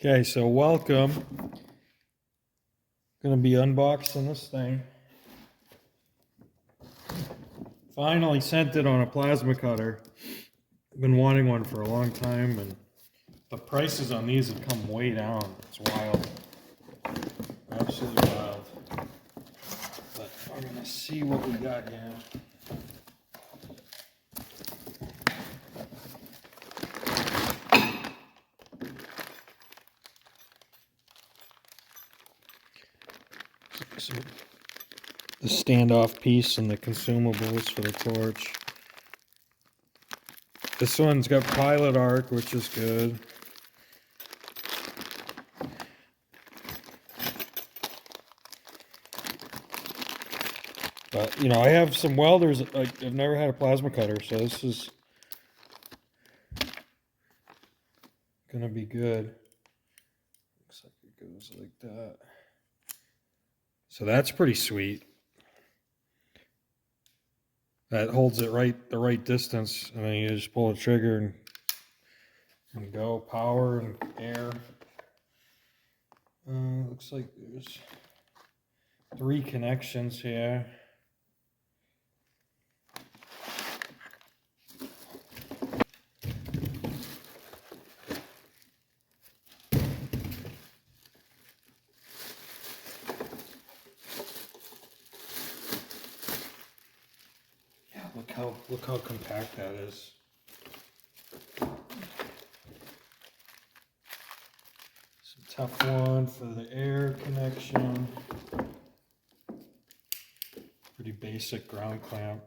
Okay, so welcome. Gonna be unboxing this thing. Finally sent it on a plasma cutter. I've been wanting one for a long time, and the prices on these have come way down. It's wild. Absolutely wild. But we're gonna see what we got here. So, the standoff piece and the consumables for the torch. This one's got pilot arc, which is good. But, you know, I have some welders. I've never had a plasma cutter, so this is gonna be good. Looks like it goes like that. So that's pretty sweet. That holds it the right distance, and then you just pull the trigger and go. Power and air. Looks like there's 3 connections here. Yeah, look how compact that is. Some Teflon for the air connection. Pretty basic ground clamp.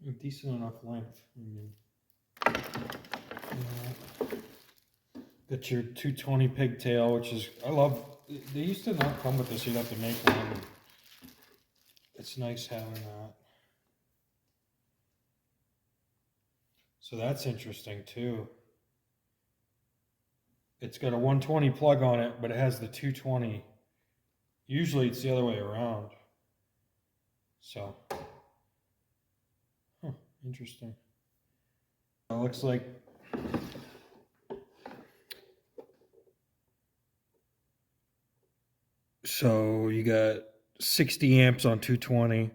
A decent enough length. Got your 220 pigtail, which is, I love. They used to not come with this. You'd have to make one. It's nice having that. So that's interesting too. It's got a 120 plug on it, but it has the 220. Usually it's the other way around. So, interesting. It looks like so you got 60 amps on 220,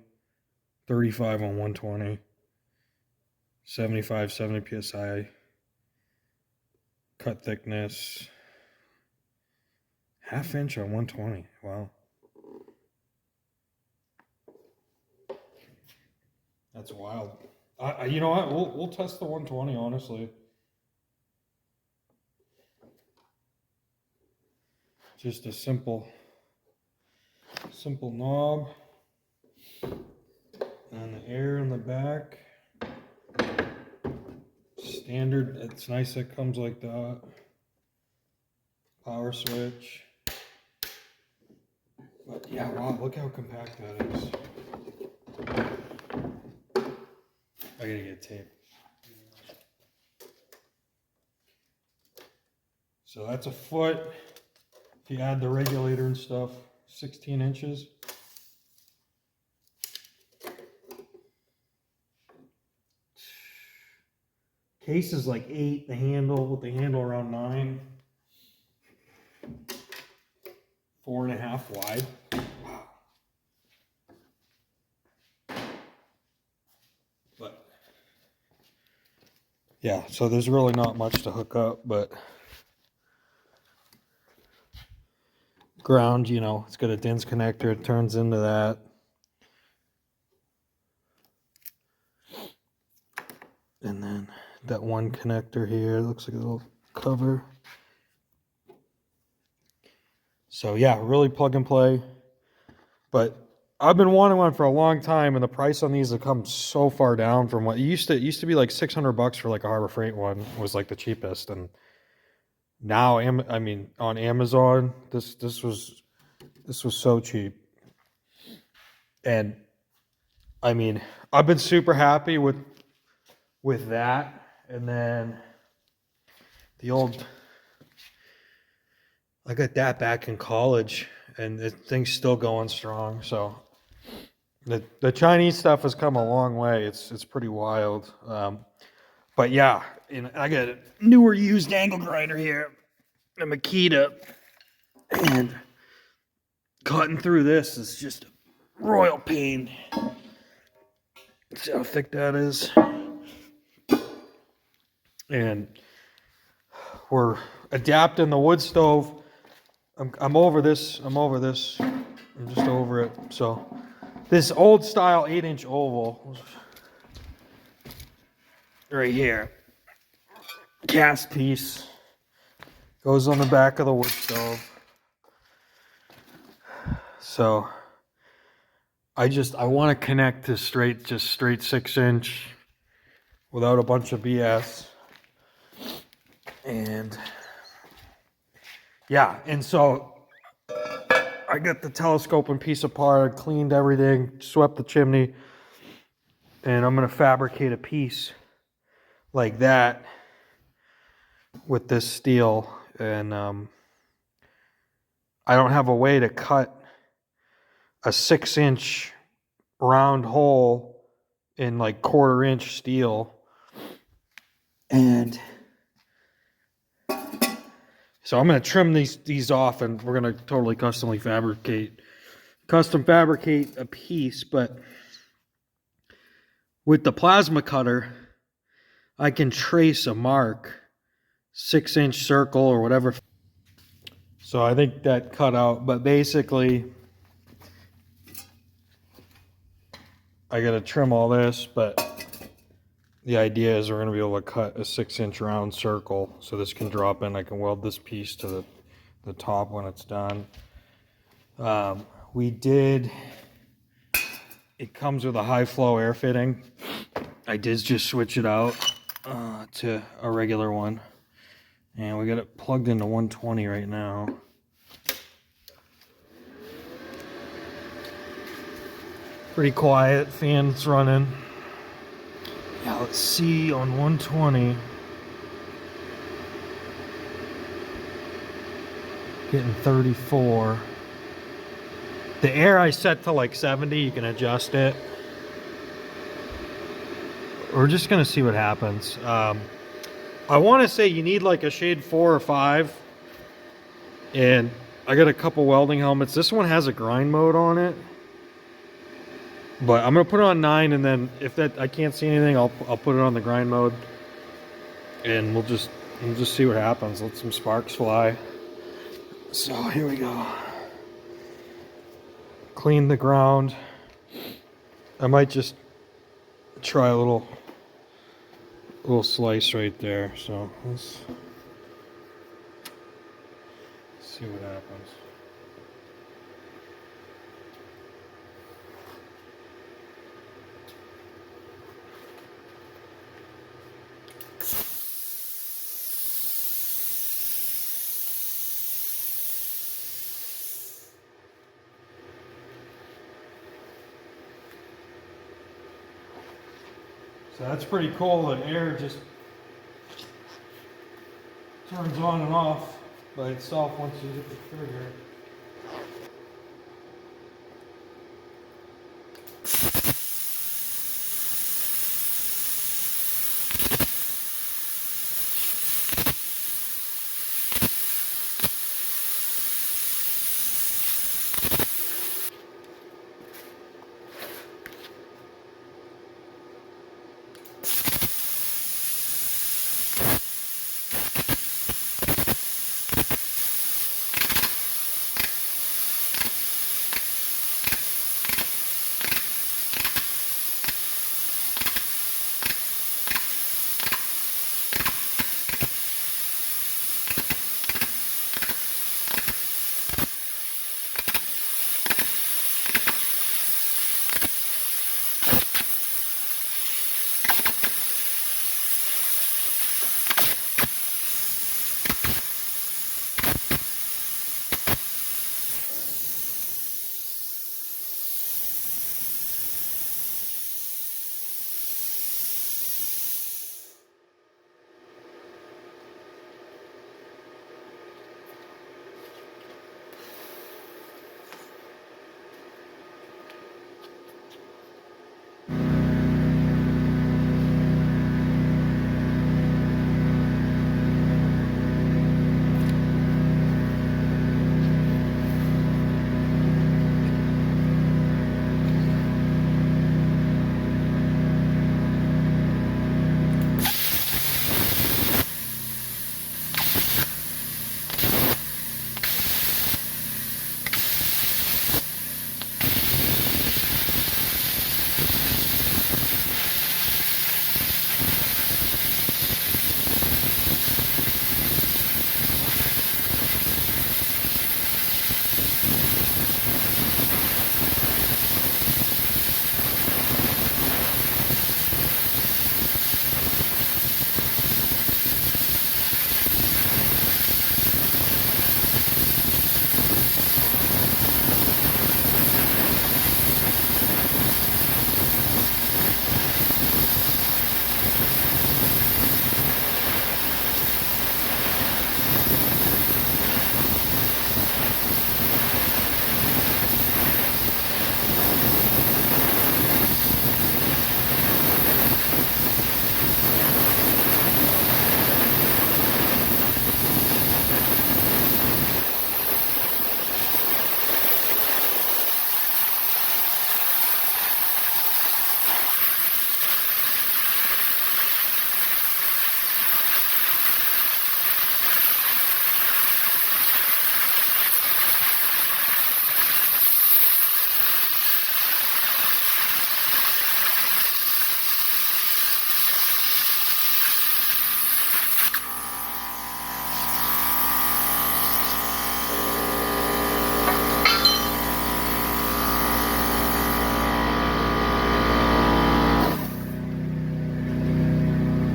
35 on 120, 75, 70 psi. Cut thickness, 1/2 inch on 120. Wow. That's wild. You know what? We'll test the 120, honestly. Just a simple knob. And the air in the back. Standard. It's nice it comes like that. Power switch. But yeah, wow, look how compact that is. I gotta get tape. So that's a foot. If you add the regulator and stuff, 16 inches. Case is like 8, the handle around 9. 4.5 wide. Wow. But yeah, so there's really not much to hook up, but ground, you know, it's got a DINS connector, it turns into that. And then that one connector here looks like a little cover. So yeah, really plug and play. But I've been wanting one for a long time, and the price on these have come so far down from what it used to be like $600 for like a Harbor Freight one was like the cheapest, and now I mean on Amazon this was so cheap. And I mean I've been super happy with that. And then the old, I got that back in college, and the thing's still going strong. So the Chinese stuff has come a long way. It's pretty wild. But yeah, and I got a newer used angle grinder here, a Makita, and cutting through this is just a royal pain. See how thick that is? And we're adapting the wood stove. I'm over this. I'm just over it. So this old style 8-inch oval right here, cast piece, goes on the back of the wood stove. So I want to connect to straight 6-inch without a bunch of BS. And yeah, and so I got the telescoping piece apart, cleaned everything, swept the chimney, and I'm going to fabricate a piece like that with this steel. And I don't have a way to cut a 6-inch round hole in like 1/4-inch steel. And so I'm going to trim these off, and we're going to totally custom fabricate a piece. But with the plasma cutter, I can trace a mark, 6-inch circle or whatever. So I think that cut out, but basically I got to trim all this, but the idea is we're going to be able to cut a 6-inch round circle, so this can drop in. I can weld this piece to the top when it's done. It comes with a high flow air fitting. I did just switch it out to a regular one, and we got it plugged into 120 right now. Pretty quiet, fans running. Yeah, let's see on 120. Getting 34. The air I set to like 70, you can adjust it. We're just gonna see what happens. I wanna say you need like a shade 4 or 5. And I got a couple welding helmets. This one has a grind mode on it. But I'm gonna put it on 9, and then if I can't see anything, I'll put it on the grind mode, and we'll just see what happens. Let some sparks fly. So here we go. Clean the ground. I might just try a little slice right there. So let's see what happens. So that's pretty cool that air just turns on and off by itself once you hit the trigger.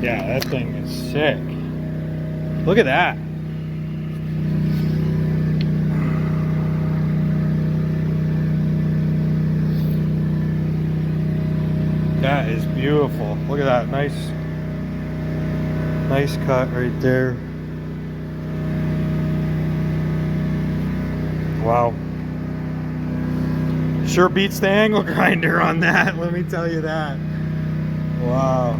Yeah, that thing is sick. Look at that. That is beautiful. Look at that. Nice cut right there. Wow. Sure beats the angle grinder on that, let me tell you that. Wow.